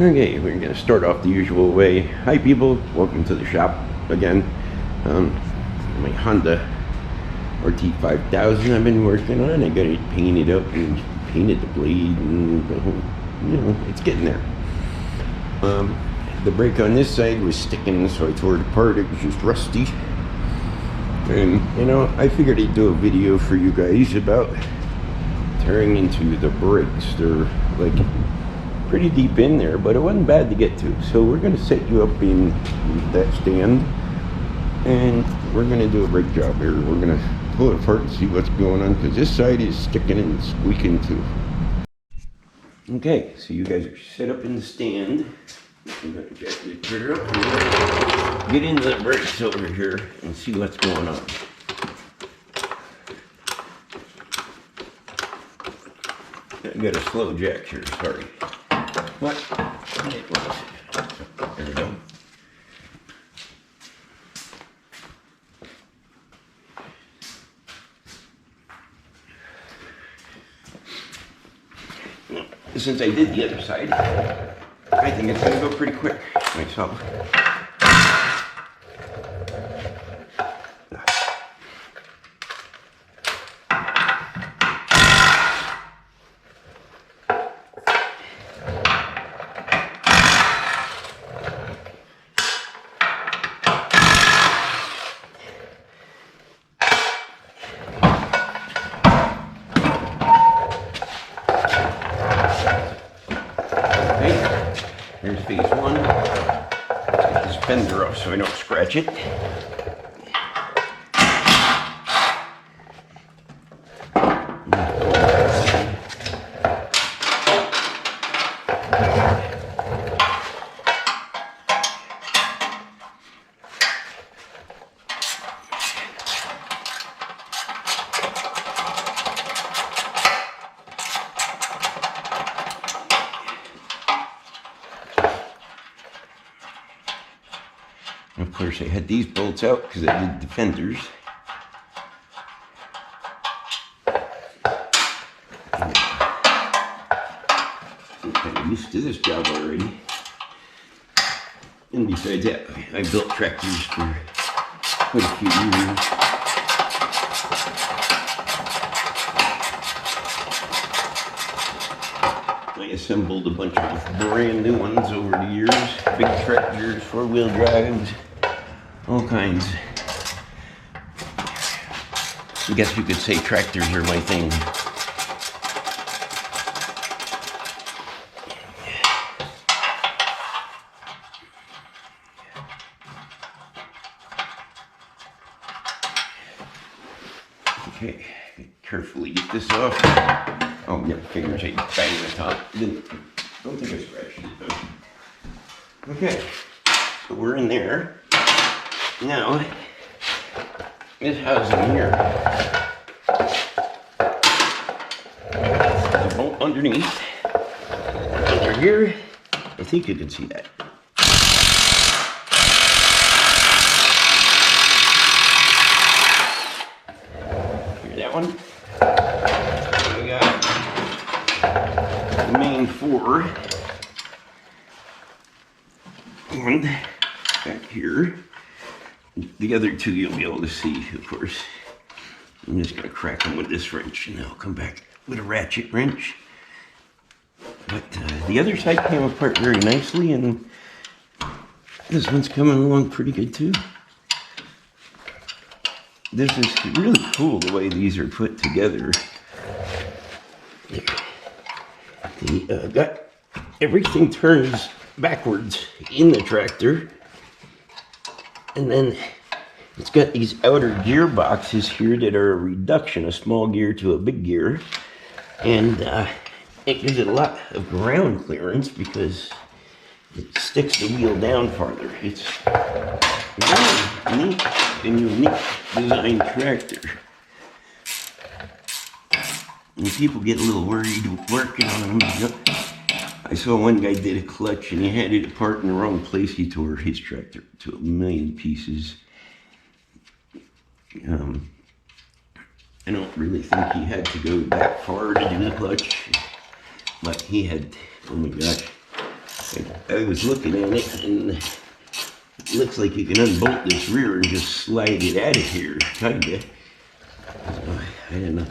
Okay, we're going to start off the usual way. Hi people, welcome to the shop again. My Honda rt5000 I've been working on. I got it painted up and painted the blade and the whole, it's getting there. The brake on this side was sticking, so I tore it apart. It was just rusty. And, I figured I'd do a video for you guys about tearing into the brakes. They're like pretty deep in there, but it wasn't bad to get to. So we're going to set you up in that stand, and we're going to do a brake job here. We're going to pull it apart and see what's going on, because this side is sticking and squeaking too. Okay, so you guys are set up in the stand. I'm going to jack the trigger up and get into the brakes over here and see what's going on. I got a slow jack here, sorry. What? It was. There we go. Since I did the other side, I think it's going to go pretty quick myself. Here's phase one. Let's get this fender off so I don't scratch it. Of course, I had these bolts out because I did the fenders. I'm kind of used to this job already. And besides that, I built tractors for quite a few years. I assembled a bunch of brand new ones over the years. Big tractors, four-wheel drives, all kinds. I guess you could say tractors are my thing. Okay, carefully get this off. Oh, yeah, fingers ain't banging the top. Don't think I scratched it though. Okay, so we're in there. Now, this housing here, there's a bolt underneath. Under here, I think you can see that. Hear that one? We got the main four. And back here. The other two you'll be able to see, of course. I'm just going to crack them with this wrench, and I'll come back with a ratchet wrench. But the other side came apart very nicely, and this one's coming along pretty good too. This is really cool the way these are put together. They got everything turns backwards in the tractor. And then it's got these outer gear boxes here that are a reduction, a small gear to a big gear. And it gives it a lot of ground clearance because it sticks the wheel down farther. It's a very neat and unique design tractor. And people get a little worried working on them. I saw one guy did a clutch and he had it apart in the wrong place. He tore his tractor to a million pieces. I don't really think he had to go that far to do the clutch, but he had, oh my gosh, I was looking at it, and it looks like you can unbolt this rear and just slide it out of here, kinda. So, I don't know.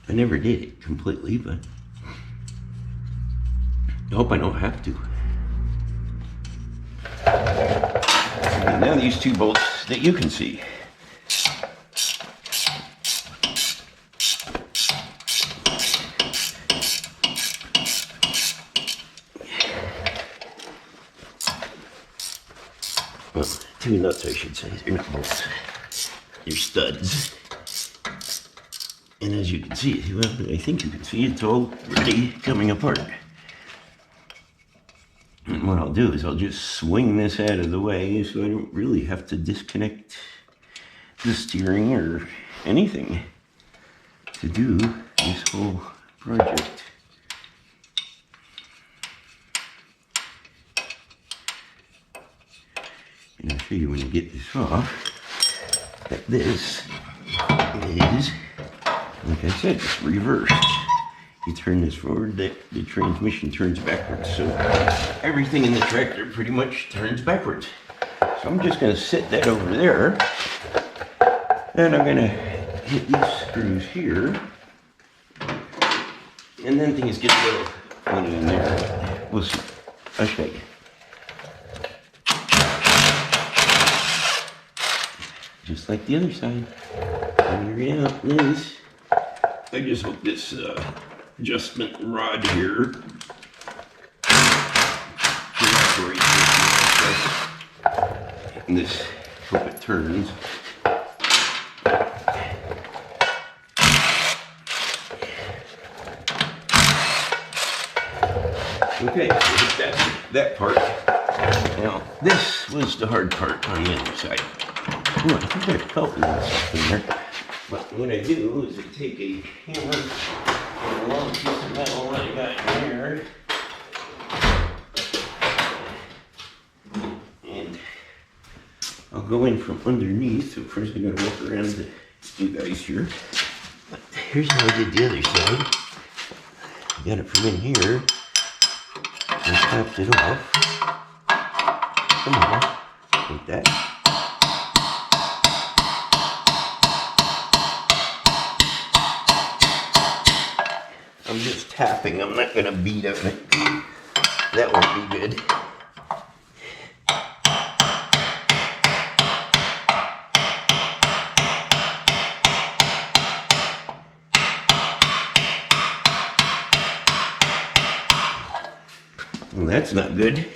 I never did it completely, but I hope I don't have to. And now these two bolts that you can see. Well, two nuts, I should say. They're not bolts. They're studs. And as you can see, well, I think you can see it's already coming apart. And what I'll do is I'll just swing this out of the way so I don't really have to disconnect the steering or anything to do this whole project. And I'll show you when you get this off that this is, like I said, it's reversed. You turn this forward, the transmission turns backwards. So everything in the tractor pretty much turns backwards. So I'm just going to sit that over there. And I'm going to hit these screws here. And then things get a little funny in there. But we'll see. I'll show you. Just like the other side. Figure it out, Liz. I just hope this adjustment rod here and this, hope it turns. Okay, so that's that part. Now, this was the hard part on the other side. Oh, I think I felt this in there. But what I do is I take a hammer and a long piece of metal that I got here, and I'll go in from underneath. So first I gotta walk around to you guys here. But here's how I did the other side. I got it from in here and tapped it off. Come on, like that. I'm just tapping, I'm not gonna beat on it. That won't be good. Well, that's not good.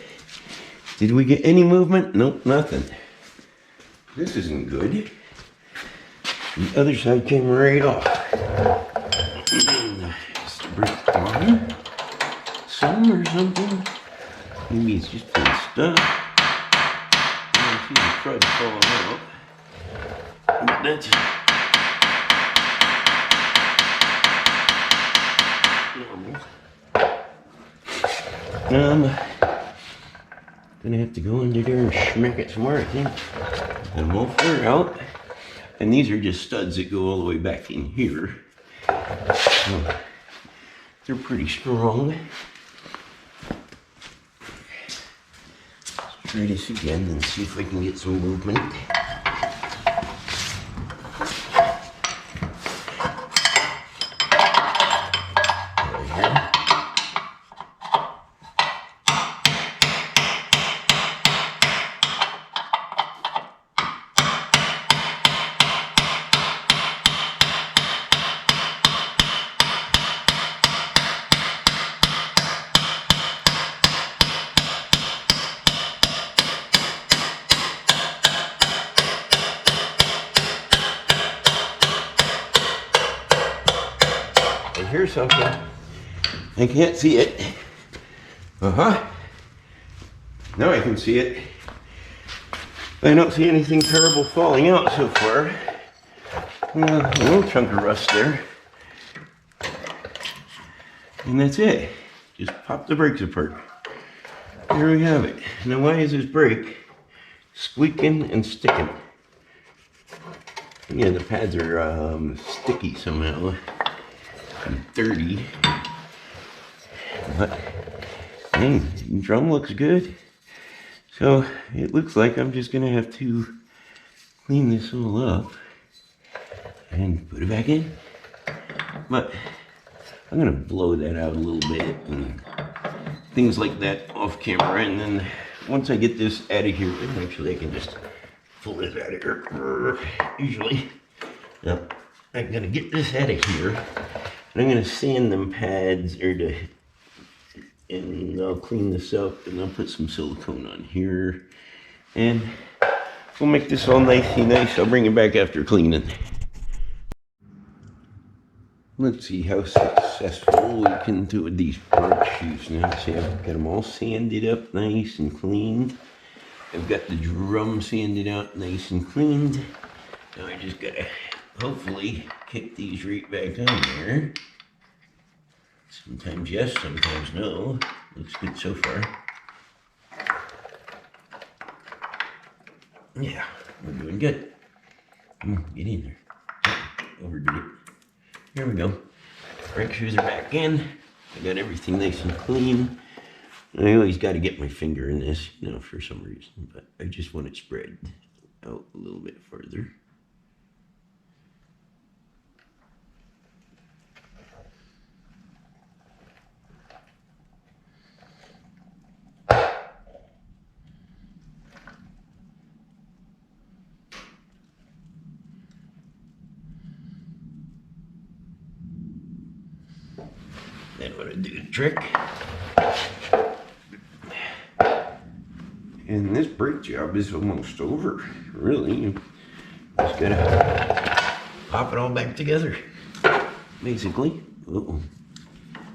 Did we get any movement? Nope, nothing. This isn't good. The other side came right off. Break on some or something. Maybe it's just been stuck. I see the crud falling out. But that's normal. Gonna have to go under there and smack it some more, I think. The muffler out. And these are just studs that go all the way back in here. So, they're pretty strong. Let's try this again and see if I can get some movement. Here's something. I can't see it. Now I can see it. I don't see anything terrible falling out so far. A little chunk of rust there. And that's it. Just pop the brakes apart. Here we have it. Now why is this brake squeaking and sticking? Yeah, the pads are sticky somehow. And dirty. But Dang, the drum looks good. So it looks like I'm just gonna have to clean this all up and put it back in. But I'm gonna blow that out a little bit and things like that off camera. And then once I get this out of here, actually I can just pull this out of here. Usually, now I'm gonna get this out of here and I'm gonna sand them pads and I'll clean this up and I'll put some silicone on here and we'll make this all nicey nice. I'll bring it back after cleaning. Let's see how successful we can do with these brake shoes now. See, I've got them all sanded up nice and cleaned. I've got the drum sanded out nice and cleaned. Now I just gotta hopefully kick these right back on there. Sometimes yes, sometimes no. Looks good so far. Yeah, we're doing good. Come on, get in there. Overdo it. Here we go. Brake shoes are back in. I got everything nice and clean. I always got to get my finger in this, for some reason, but I just want it spread out a little bit further. That ought to do the trick. And this brake job is almost over, really. You just gotta pop it all back together, basically. Uh-oh,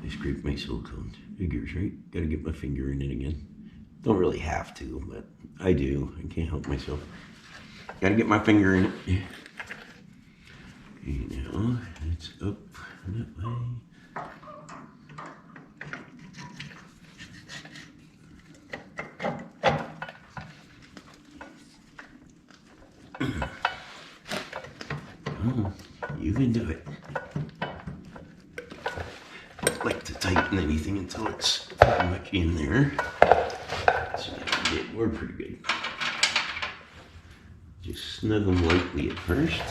I scraped my silicone. Figures, right? Gotta get my finger in it again. Don't really have to, but I do. I can't help myself. Gotta get my finger in it. Okay, now it's up that way. Oh, you can do it. I like to tighten anything until it's pretty much in there. So we're pretty good. Just snug them lightly at first.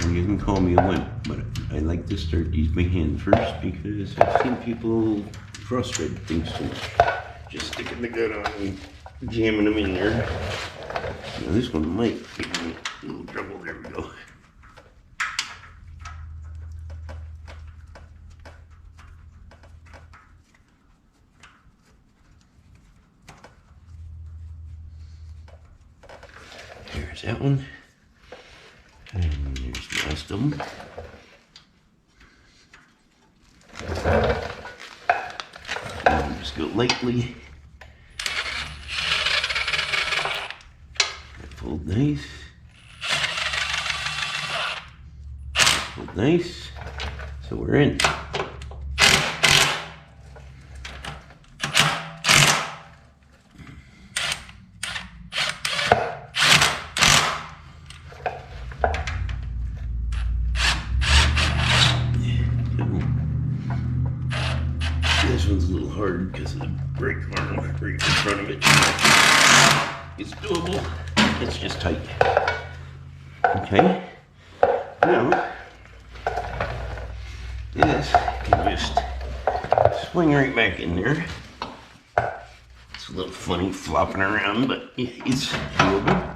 And you can call me a wimp, but I like to start these by hand first because I've seen people frustrate things too much. Just sticking the gun on and jamming them in there. Now this one might give me a little trouble. There we go. There's that one. And there's the rest of them. And just go lightly. Pulled nice. Pulled nice. So we're in. This one's a little hard because of the brake arm right in front of it. It's doable. It's just tight. Okay. Now, this can just swing right back in there. It's a little funny flopping around, but it's doable.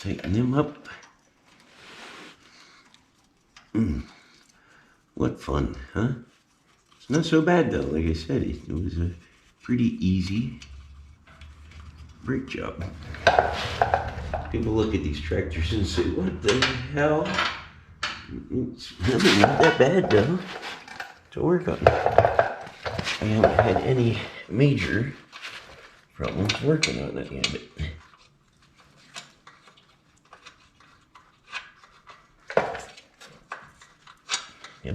Tighten them up. What fun, huh? It's not so bad though. Like I said, it was a pretty easy brake job. People look at these tractors and say, what the hell? It's really not that bad though to work on. I haven't had any major problems working on any of it. Yeah.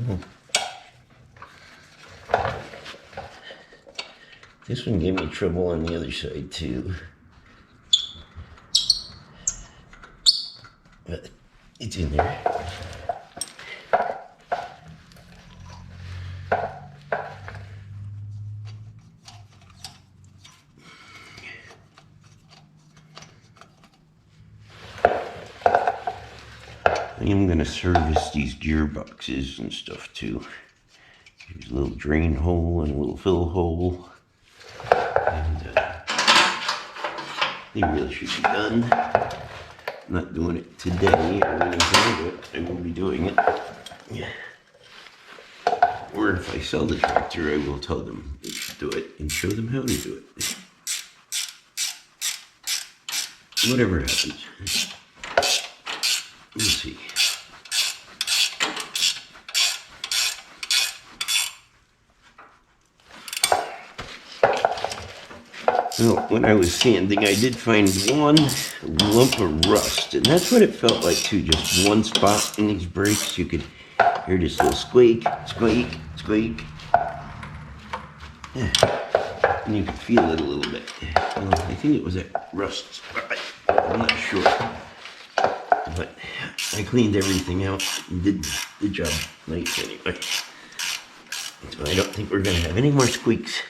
This one gave me trouble on the other side too. But it's in there. I am going to service these gearboxes and stuff too. There's a little drain hole and a little fill hole. And they really should be done. I'm not doing it today or anything, but I will be doing it. Yeah. Or if I sell the tractor, I will tell them they should do it and show them how to do it. Whatever happens. We'll see. Well, when I was sanding, I did find one lump of rust, and that's what it felt like too, just one spot in these brakes. You could hear this little squeak, squeak, squeak. Yeah. And you could feel it a little bit. Well, I think it was that rust spot. I'm not sure. But I cleaned everything out and did the job nice anyway. So I don't think we're going to have any more squeaks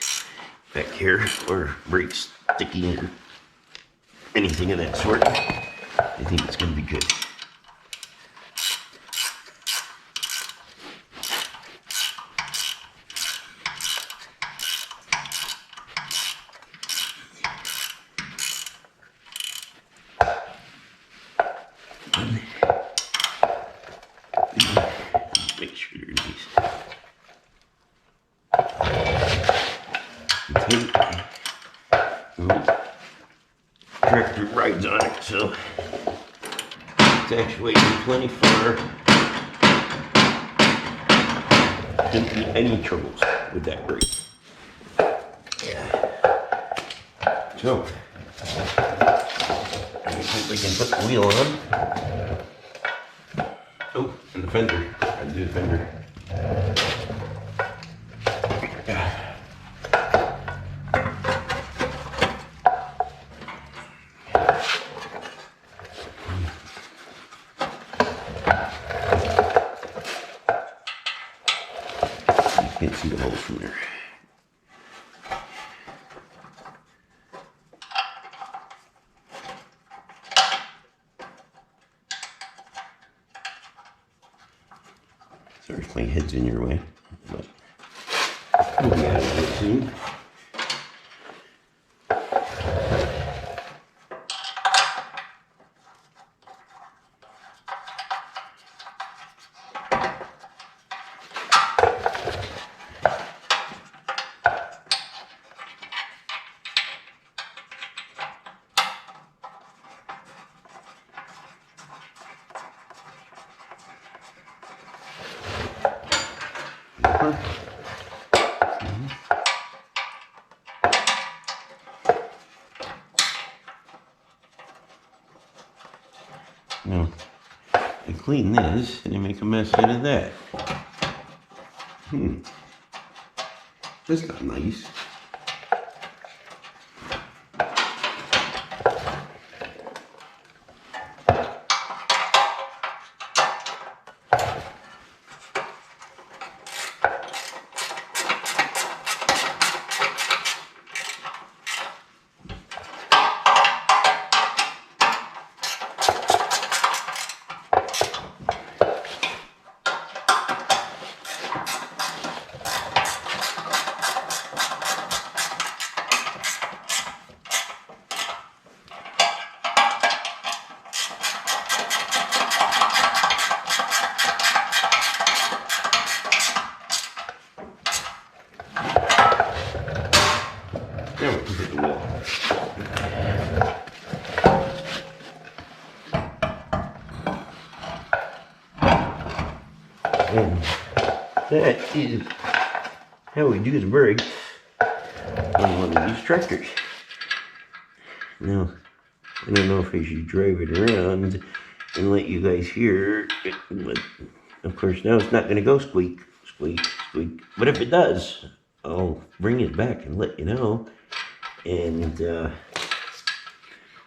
back here or brakes sticking or anything of that sort. I think it's going to be good. Make sure they're nice. Tractor rides on it, so it's actuating plenty far. Didn't be any troubles with that brake. So, I think we can put the wheel on. Oh, and the fender. I'll do the fender. Can't see the hole from there. Sorry if my head's in your way, but we'll be out of it soon. Now, I clean this and I make a mess out of that. That's not nice. Now we can put the wheel. And that is how we do the brakes on one of these tractors. Now, I don't know if I should drive it around and let you guys hear it, but Of course, now it's not going to go squeak, squeak, squeak. But if it does, I'll bring it back and let you know. And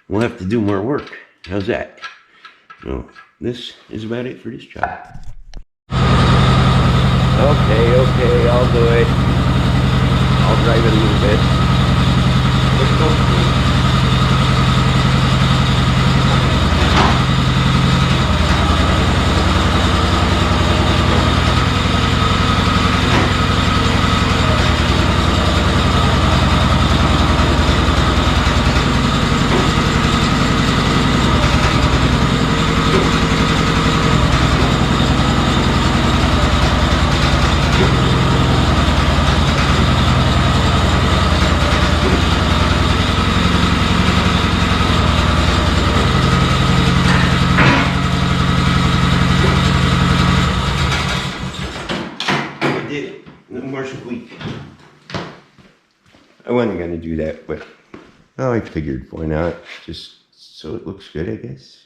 we'll have to do more work. How's that? Well, this is about it for this job. Okay, I'll do it. I'll drive it a little bit. Let's go. No more squeak. I wasn't going to do that, but I figured why not? Just so it looks good, I guess.